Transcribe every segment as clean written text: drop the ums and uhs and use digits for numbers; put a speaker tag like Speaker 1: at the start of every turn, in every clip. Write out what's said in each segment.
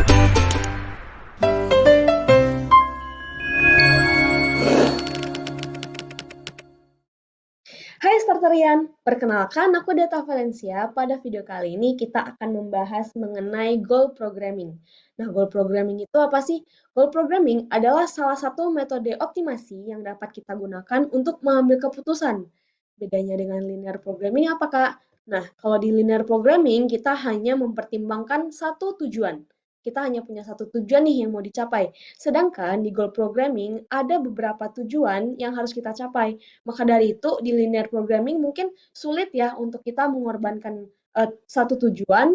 Speaker 1: Hai Starterian, perkenalkan aku Data Valencia. Pada video kali ini kita akan membahas mengenai goal programming. Nah, goal programming itu apa sih? Goal programming adalah salah satu metode optimasi yang dapat kita gunakan untuk mengambil keputusan. Bedanya dengan linear programming apa, Kak? Nah, kalau di linear programming kita hanya mempertimbangkan satu tujuan. Kita hanya punya satu tujuan nih yang mau dicapai. Sedangkan di goal programming ada beberapa tujuan yang harus kita capai. Maka dari itu di linear programming mungkin sulit ya untuk kita mengorbankan satu tujuan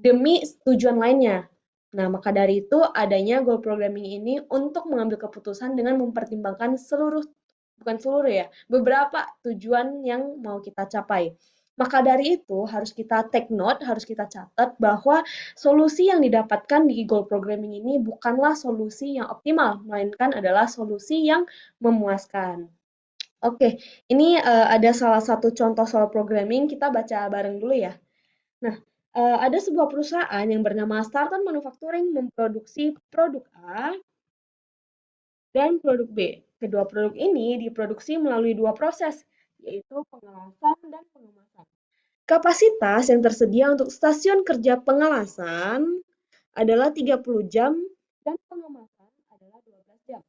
Speaker 1: demi tujuan lainnya. Nah, maka dari itu adanya goal programming ini untuk mengambil keputusan dengan mempertimbangkan bukan seluruh ya, beberapa tujuan yang mau kita capai. Maka dari itu harus kita take note, harus kita catat bahwa solusi yang didapatkan di goal programming ini bukanlah solusi yang optimal, melainkan adalah solusi yang memuaskan. Oke, ini ada salah satu contoh soal programming, kita baca bareng dulu ya. Nah, ada sebuah perusahaan yang bernama Starton Manufacturing memproduksi produk A dan produk B. Kedua produk ini diproduksi melalui dua proses, yaitu pengelasan dan pengemasan. Kapasitas yang tersedia untuk stasiun kerja pengelasan adalah 30 jam dan pengemasan adalah 12 jam.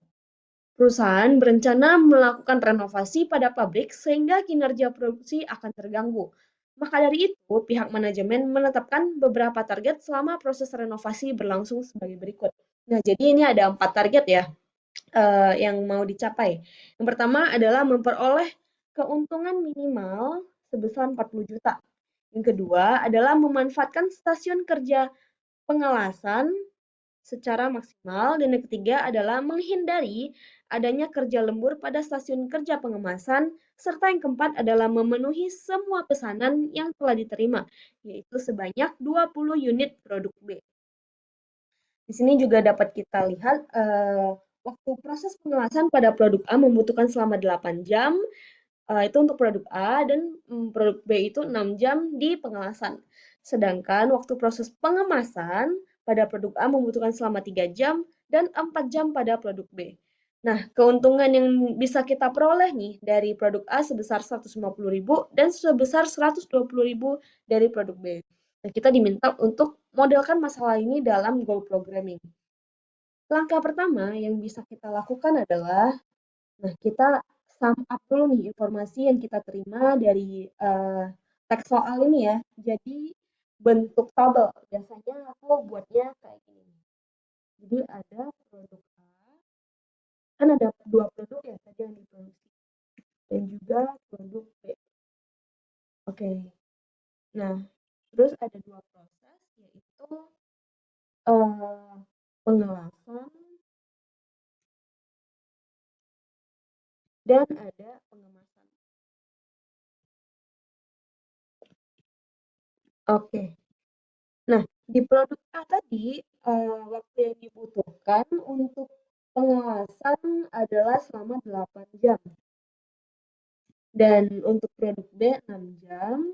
Speaker 1: Perusahaan berencana melakukan renovasi pada pabrik sehingga kinerja produksi akan terganggu. Maka dari itu, pihak manajemen menetapkan beberapa target selama proses renovasi berlangsung sebagai berikut. Nah, jadi ini ada 4 target ya yang mau dicapai. Yang pertama adalah memperoleh keuntungan minimal sebesar 40 juta. Yang kedua adalah memanfaatkan stasiun kerja pengelasan secara maksimal, dan yang ketiga adalah menghindari adanya kerja lembur pada stasiun kerja pengemasan, serta yang keempat adalah memenuhi semua pesanan yang telah diterima, yaitu sebanyak 20 unit produk B. Di sini juga dapat kita lihat waktu proses pengelasan pada produk A membutuhkan selama 8 jam, itu untuk produk A, dan produk B itu 6 jam di pengelasan. Sedangkan waktu proses pengemasan pada produk A membutuhkan selama 3 jam dan 4 jam pada produk B. Nah, keuntungan yang bisa kita peroleh nih dari produk A sebesar 150.000 dan sebesar 120.000 dari produk B. Nah, kita diminta untuk modelkan masalah ini dalam goal programming. Langkah pertama yang bisa kita lakukan adalah, nah, kita sum up dulu nih informasi yang kita terima dari teks soal ini ya. Jadi bentuk tabel. Biasanya aku buatnya kayak gini. Jadi ada produk A, kan ada dua produk ya tadi yang diproduksi, dan juga produk B. Oke. Nah, terus ada dua proses, yaitu pengelasan dan ada pengemasan. Oke. Nah, di produk A tadi, waktu yang dibutuhkan untuk pengelasan adalah selama 8 jam. Dan untuk produk B 6 jam.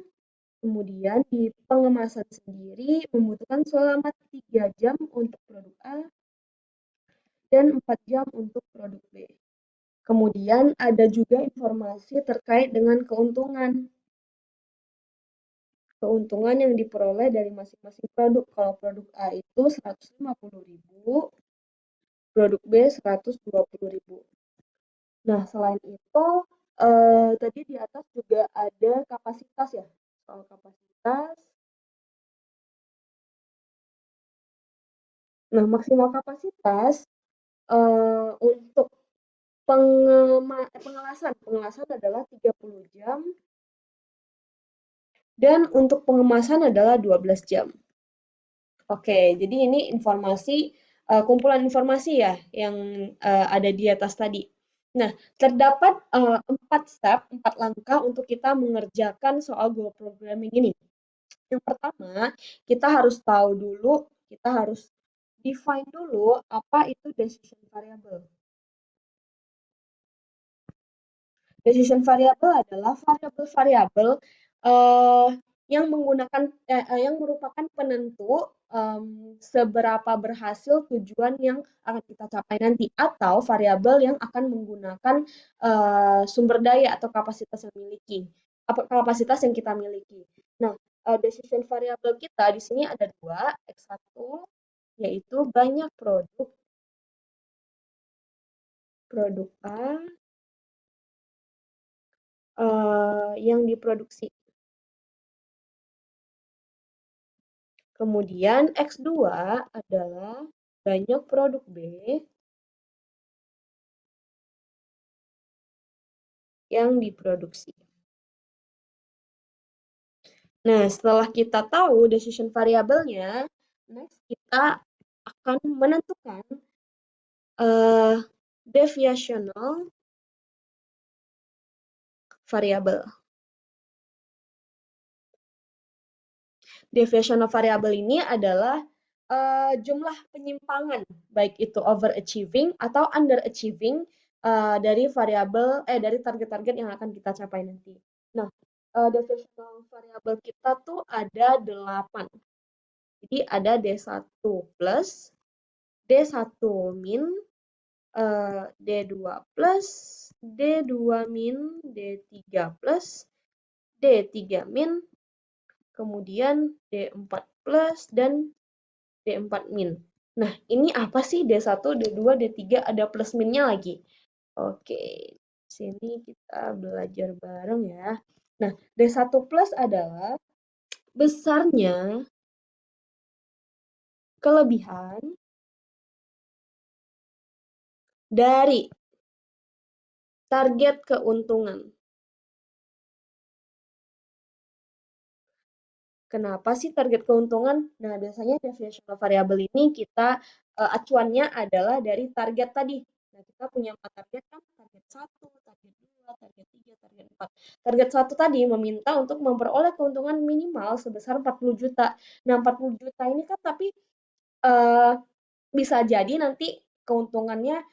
Speaker 1: Kemudian di pengemasan sendiri membutuhkan selama 3 jam untuk produk A dan 4 jam untuk produk B. Kemudian ada juga informasi terkait dengan keuntungan. Keuntungan yang diperoleh dari masing-masing produk. Kalau produk A itu 150.000, produk B 120.000. Nah, selain itu, tadi di atas juga ada kapasitas ya, soal kapasitas. Nah, maksimal kapasitas untuk pengelasan adalah 30 jam, dan untuk pengemasan adalah 12 jam. Oke, jadi ini kumpulan informasi ya yang ada di atas tadi. Nah, terdapat 4 langkah untuk kita mengerjakan soal goal programming ini. Yang pertama, kita harus define dulu apa itu decision variable. Decision variable adalah variabel-variabel yang merupakan penentu seberapa berhasil tujuan yang akan kita capai nanti, atau variabel yang akan menggunakan sumber daya atau kapasitas yang kapasitas yang kita miliki. Nah, decision variabel kita di sini ada dua, X1, yaitu banyak produk A yang diproduksi. Kemudian X2 adalah banyak produk B yang diproduksi. Nah, setelah kita tahu decision variabelnya, next kita akan menentukan deviational variable. Deviational variable ini adalah jumlah penyimpangan, baik itu overachieving atau underachieving dari dari target-target yang akan kita capai nanti. Nah, deviational variable kita tuh ada 8. Jadi ada D1 plus, D1 min, D2 plus, D2 min, D3 plus, D3 min, kemudian D4 plus, dan D4 min. Nah, ini apa sih D1, D2, D3, ada plus minnya lagi. Oke, sini kita belajar bareng ya. Nah, D1 plus adalah besarnya kelebihan dari target keuntungan. Kenapa sih target keuntungan? Nah, biasanya deviational variable ini kita acuannya adalah dari target tadi. Nah, kita punya 4 target kan, target 1, target 2, target 3, target 4. Target 1 tadi meminta untuk memperoleh keuntungan minimal sebesar 40 juta. Nah, 40 juta ini kan tapi bisa jadi nanti keuntungannya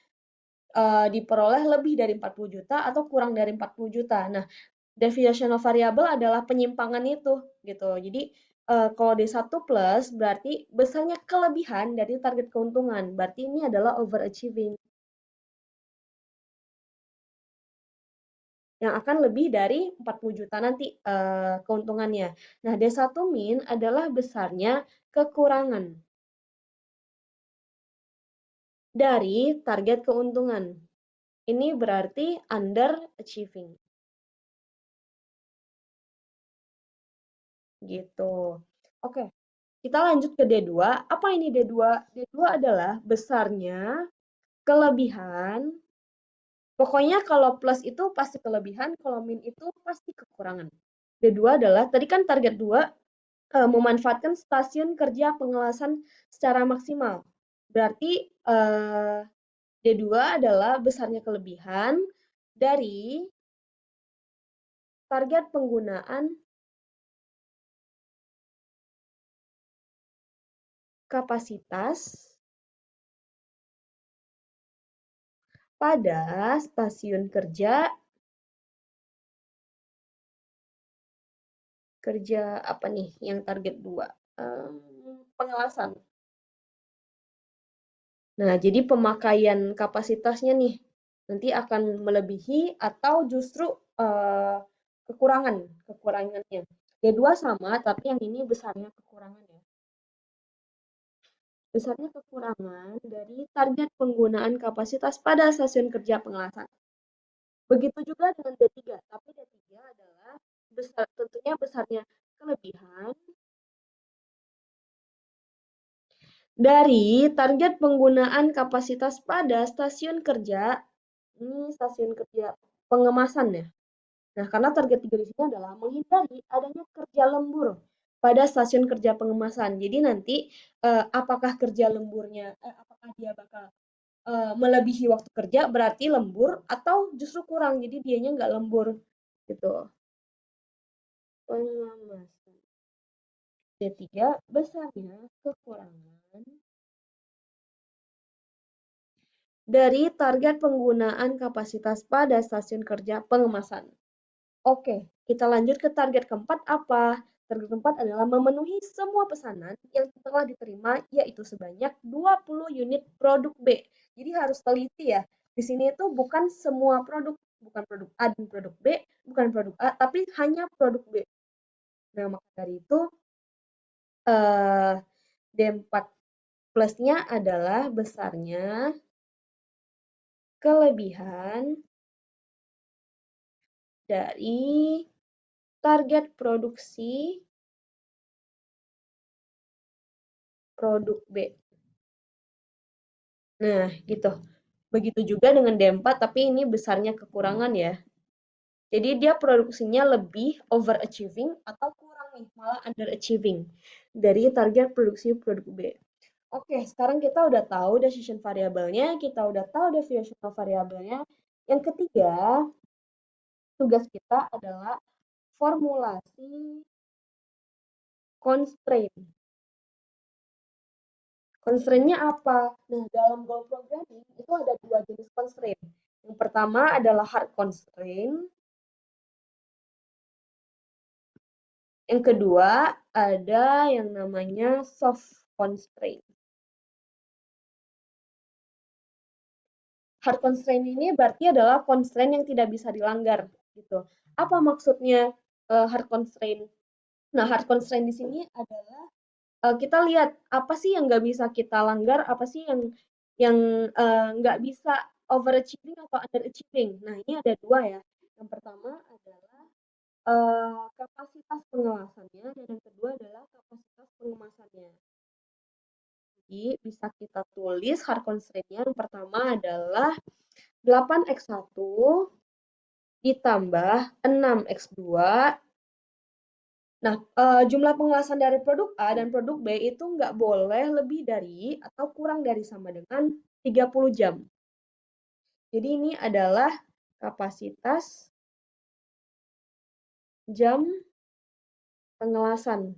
Speaker 1: diperoleh lebih dari 40 juta atau kurang dari 40 juta. Nah, deviational variable adalah penyimpangan itu gitu. Jadi kalau D1 plus berarti besarnya kelebihan dari target keuntungan. Berarti ini adalah overachieving. Yang akan lebih dari 40 juta nanti keuntungannya. Nah, D1 min adalah besarnya kekurangan dari target keuntungan. Ini berarti underachieving. Gitu. Oke, kita lanjut ke D2. Apa ini D2? D2 adalah besarnya kelebihan. Pokoknya kalau plus itu pasti kelebihan, kalau min itu pasti kekurangan. D2 adalah, tadi kan target 2, memanfaatkan stasiun kerja pengelasan secara maksimal. Berarti D2 adalah besarnya kelebihan dari target penggunaan kapasitas pada stasiun kerja apa nih yang target 2? Pengelasan. Nah, jadi pemakaian kapasitasnya nih nanti akan melebihi atau justru kekurangannya. D2 sama, tapi yang ini besarnya kekurangan ya. Besarnya kekurangan dari target penggunaan kapasitas pada stasiun kerja pengelasan. Begitu juga dengan D3, tapi D3 adalah tentunya besarnya kelebihan dari target penggunaan kapasitas pada stasiun kerja, ini stasiun kerja pengemasan ya. Nah, karena target 3 di sini adalah menghindari adanya kerja lembur pada stasiun kerja pengemasan. Jadi nanti apakah kerja lemburnya, apakah dia bakal melebihi waktu kerja berarti lembur atau justru kurang, jadi dianya nggak lembur gitu. Pengemasan. D3 besarnya kekurangan dari target penggunaan kapasitas pada stasiun kerja pengemasan. Oke, kita lanjut ke target keempat apa? Target keempat adalah memenuhi semua pesanan yang telah diterima, yaitu sebanyak 20 unit produk B. Jadi harus teliti ya. Di sini itu bukan semua produk, bukan produk A dan produk B, bukan produk A, tapi hanya produk B. Nah, maka dari itu D4 plusnya adalah besarnya kelebihan dari target produksi produk B. Nah, gitu. Begitu juga dengan D4, tapi ini besarnya kekurangan ya. Jadi dia produksinya lebih overachieving atau kurang nih, malah underachieving dari target produksi produk B. Oke, sekarang kita udah tahu decision variabelnya, kita udah tahu deviational variabelnya. Yang ketiga, tugas kita adalah formulasi constraint. Constraint-nya apa? Nah, dalam goal programming itu ada dua jenis constraint. Yang pertama adalah hard constraint. Yang kedua ada yang namanya soft constraint. Hard constraint ini berarti adalah constraint yang tidak bisa dilanggar gitu. Apa maksudnya hard constraint? Nah, hard constraint di sini adalah kita lihat apa sih yang nggak bisa kita langgar, apa sih yang nggak bisa overachieving atau underachieving. Nah, ini ada dua ya. Yang pertama adalah kapasitas pengawasannya dan yang kedua adalah kapasitas pengemasannya. Jadi bisa kita tulis hard constraint-nya yang pertama adalah 8x1 ditambah 6x2. Nah, jumlah pengawasan dari produk A dan produk B itu nggak boleh lebih dari atau kurang dari sama dengan 30 jam. Jadi ini adalah kapasitas jam pengawasan.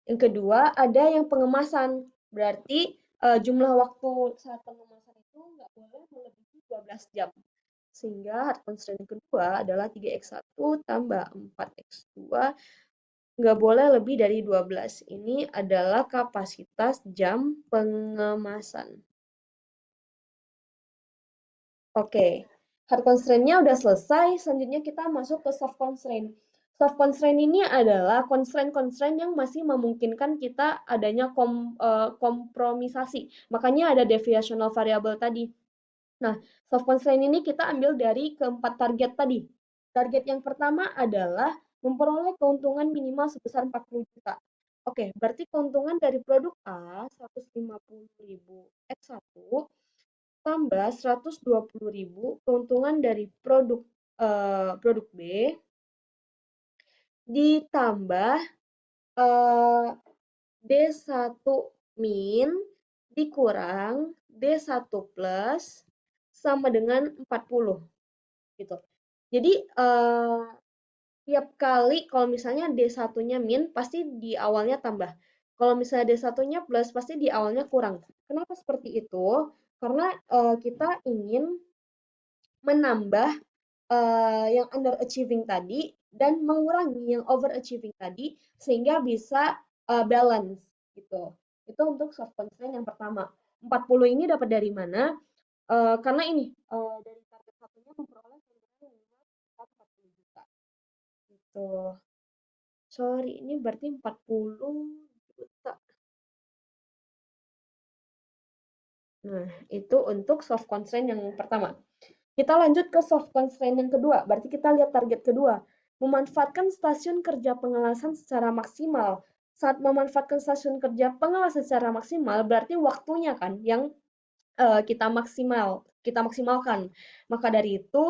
Speaker 1: Yang kedua, ada yang pengemasan. Berarti jumlah waktu saat pengemasan itu nggak boleh melebihi 12 jam. Sehingga hard constraint yang kedua adalah 3x1 tambah 4x2 nggak boleh lebih dari 12. Ini adalah kapasitas jam pengemasan. Oke, hard constraint-nya udah selesai. Selanjutnya kita masuk ke soft constraint. Soft constraint ini adalah constraint-constraint yang masih memungkinkan kita adanya kompromisasi. Makanya ada deviational variable tadi. Nah, soft constraint ini kita ambil dari keempat target tadi. Target yang pertama adalah memperoleh keuntungan minimal sebesar 40 juta. Oke, berarti keuntungan dari produk A 150.000 X1 tambah 120.000 keuntungan dari produk B ditambah D1 min dikurang D1 plus sama dengan 40 gitu. Jadi tiap kali kalau misalnya D1-nya min pasti di awalnya tambah. Kalau misalnya D1-nya plus pasti di awalnya kurang. Kenapa seperti itu? Karena kita ingin menambah yang underachieving tadi dan mengurangi yang overachieving tadi sehingga bisa balance gitu. Itu untuk soft constraint yang pertama. 40 ini dapat dari mana? Karena ini dari target satunya memperoleh keuntungan minimal 40 juta. Gitu. Sorry, ini berarti 40 juta. Nah, itu untuk soft constraint yang pertama. Kita lanjut ke soft constraint yang kedua. Berarti kita lihat target kedua. Memanfaatkan stasiun kerja pengawasan secara maksimal. Saat memanfaatkan stasiun kerja pengawasan secara maksimal, berarti waktunya kan yang kita maksimalkan. Maka dari itu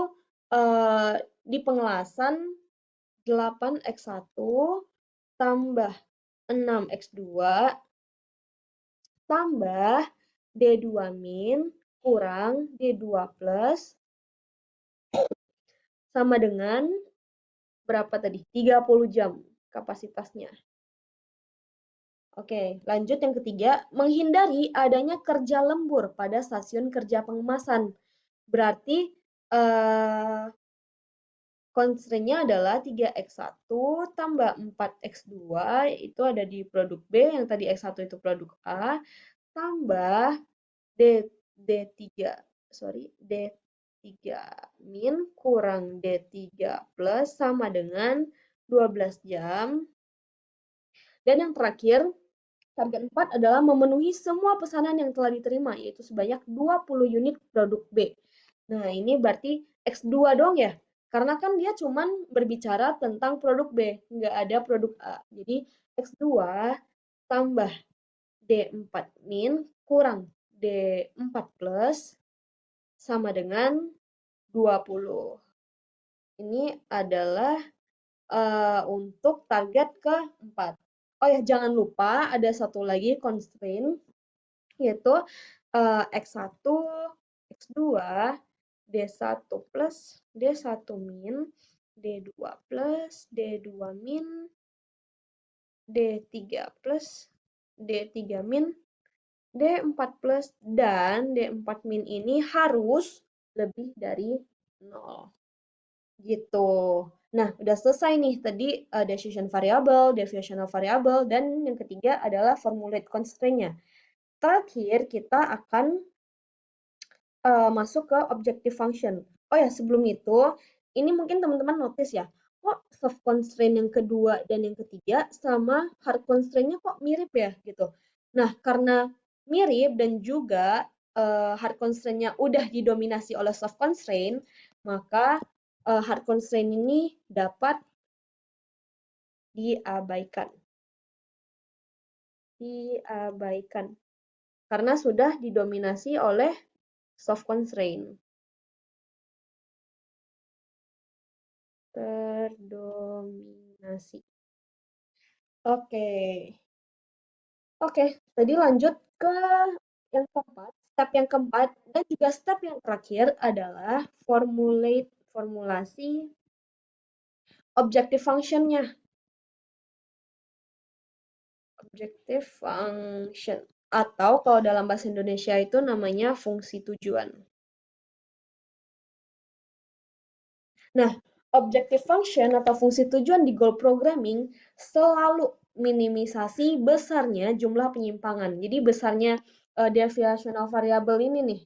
Speaker 1: di pengawasan 8x1 tambah 6x2 tambah D2 min kurang D2 plus sama dengan berapa tadi? 30 jam kapasitasnya. Oke, lanjut yang ketiga, menghindari adanya kerja lembur pada stasiun kerja pengemasan. Berarti constraint-nya adalah 3x1 tambah 4x2, itu ada di produk B, yang tadi x1 itu produk A, tambah D3, D3 min kurang D3 plus sama dengan 12 jam. Dan yang terakhir, target 4 adalah memenuhi semua pesanan yang telah diterima, yaitu sebanyak 20 unit produk B. Nah, ini berarti X2 dong ya? Karena kan dia cuman berbicara tentang produk B, nggak ada produk A. Jadi, X2 tambah D4 min kurang D4 plus sama dengan 20. Ini adalah untuk target keempat. Oh ya, jangan lupa ada satu lagi constraint, yaitu X1, X2, D1 plus, D1 min, D2 plus, D2 min, D3 plus, D3 min, D4 plus, dan D4 min ini harus lebih dari 0. Gitu. Nah, udah selesai nih tadi decision variable, deviational variable, dan yang ketiga adalah formulate constraint-nya. Terakhir, kita akan masuk ke objective function. Oh ya, sebelum itu, ini mungkin teman-teman notice ya, kok soft constraint yang kedua dan yang ketiga sama hard constraint-nya kok mirip ya gitu. Nah, karena mirip dan juga hard constraint-nya udah didominasi oleh soft constraint, maka hard constraint ini dapat diabaikan. Diabaikan. Karena sudah didominasi oleh soft constraint. Terdominasi. Oke. Oke, tadi lanjut ke yang keempat. Step yang keempat dan juga step yang terakhir adalah formulasi objective function-nya. Objective function. Atau kalau dalam bahasa Indonesia itu namanya fungsi tujuan. Nah, objective function atau fungsi tujuan di goal programming selalu minimisasi besarnya jumlah penyimpangan. Jadi besarnya deviational variable ini nih,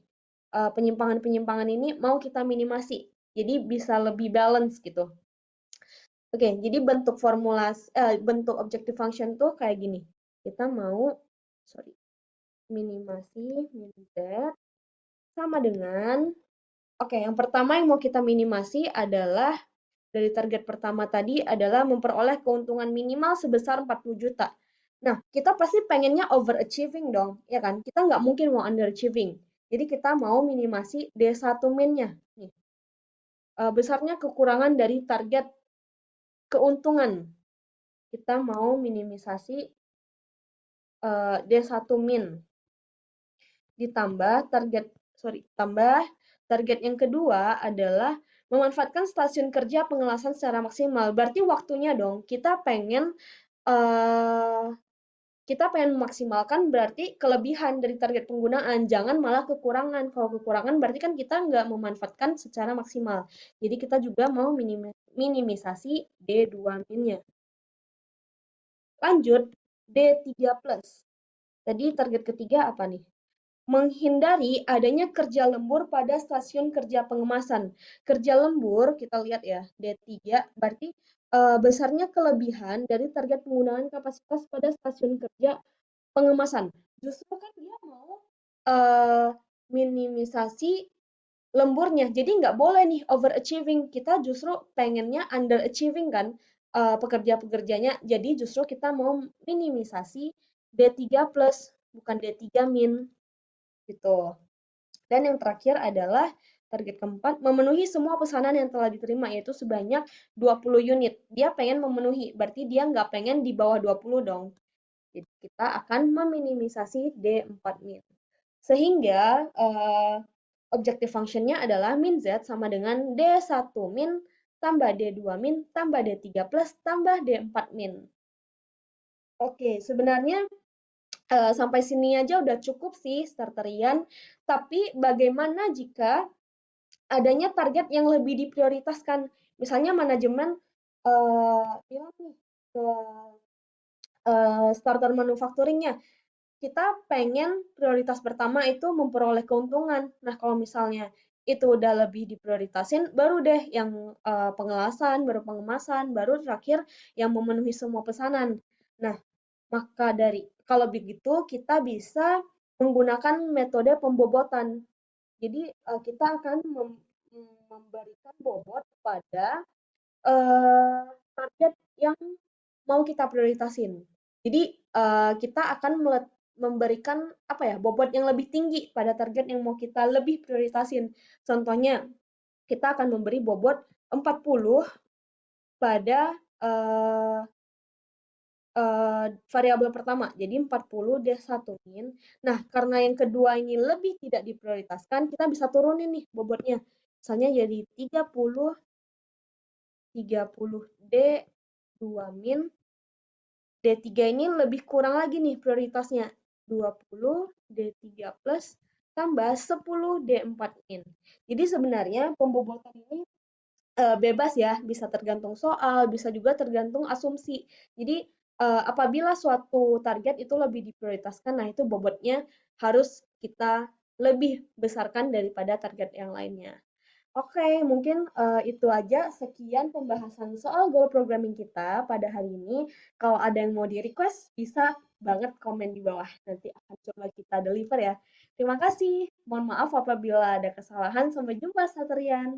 Speaker 1: penyimpangan-penyimpangan ini mau kita minimasi. Jadi bisa lebih balance gitu. Oke, jadi bentuk bentuk objective function tuh kayak gini. Kita mau, minimasi min z sama dengan, oke, yang pertama yang mau kita minimasi adalah dari target pertama tadi adalah memperoleh keuntungan minimal sebesar 40 juta. Nah, kita pasti pengennya overachieving dong, ya kan? Kita nggak mungkin mau underachieving. Jadi kita mau minimasi D1 min-nya. Nih. Besarnya kekurangan dari target keuntungan. Kita mau minimisasi D1 min. Ditambah target yang kedua adalah memanfaatkan stasiun kerja pengelasan secara maksimal. Berarti waktunya dong, kita pengen memaksimalkan berarti kelebihan dari target penggunaan, jangan malah kekurangan. Kalau kekurangan berarti kan kita nggak memanfaatkan secara maksimal. Jadi kita juga mau minimisasi D2 min-nya. Lanjut, D3 plus. Tadi target ketiga apa nih? Menghindari adanya kerja lembur pada stasiun kerja pengemasan. Kerja lembur, kita lihat ya, D3, berarti besarnya kelebihan dari target penggunaan kapasitas pada stasiun kerja pengemasan. Justru kan dia mau minimisasi lemburnya, jadi nggak boleh nih overachieving. Kita justru pengennya underachieving kan pekerja-pekerjanya, jadi justru kita mau minimisasi D3 plus, bukan D3 min. Gitu. Dan yang terakhir adalah target keempat, memenuhi semua pesanan yang telah diterima, yaitu sebanyak 20 unit. Dia pengen memenuhi, berarti dia nggak pengen di bawah 20 dong. Jadi kita akan meminimisasi D4 min. Sehingga objective function-nya adalah min Z sama dengan D1 min tambah D2 min tambah D3 plus tambah D4 min. Oke, sebenarnya sampai sini aja udah cukup sih starterian, tapi bagaimana jika adanya target yang lebih diprioritaskan? Misalnya manajemen bilang nih ke starter manufacturing-nya, kita pengen prioritas pertama itu memperoleh keuntungan. Nah, kalau misalnya itu udah lebih diprioritasin, baru deh yang pengelasan, baru pengemasan, baru terakhir yang memenuhi semua pesanan. Nah, maka dari kalau begitu kita bisa menggunakan metode pembobotan. Jadi kita akan memberikan bobot pada target yang mau kita prioritasin. Jadi kita akan memberikan apa ya bobot yang lebih tinggi pada target yang mau kita lebih prioritasin. Contohnya kita akan memberi bobot 40 pada variabel pertama. Jadi 40 D1 min. Nah, karena yang kedua ini lebih tidak diprioritaskan, kita bisa turunin nih bobotnya. Misalnya jadi 30 D2 min. D3 ini lebih kurang lagi nih prioritasnya. 20 D3 plus tambah 10 D4 min. Jadi sebenarnya pembobotan ini bebas ya, bisa tergantung soal, bisa juga tergantung asumsi. Jadi apabila suatu target itu lebih diprioritaskan, nah itu bobotnya harus kita lebih besarkan daripada target yang lainnya. Oke, mungkin itu aja sekian pembahasan soal goal programming kita pada hari ini. Kalau ada yang mau di-request, bisa banget komen di bawah. Nanti akan coba kita deliver ya. Terima kasih. Mohon maaf apabila ada kesalahan. Sampai jumpa, Satrian.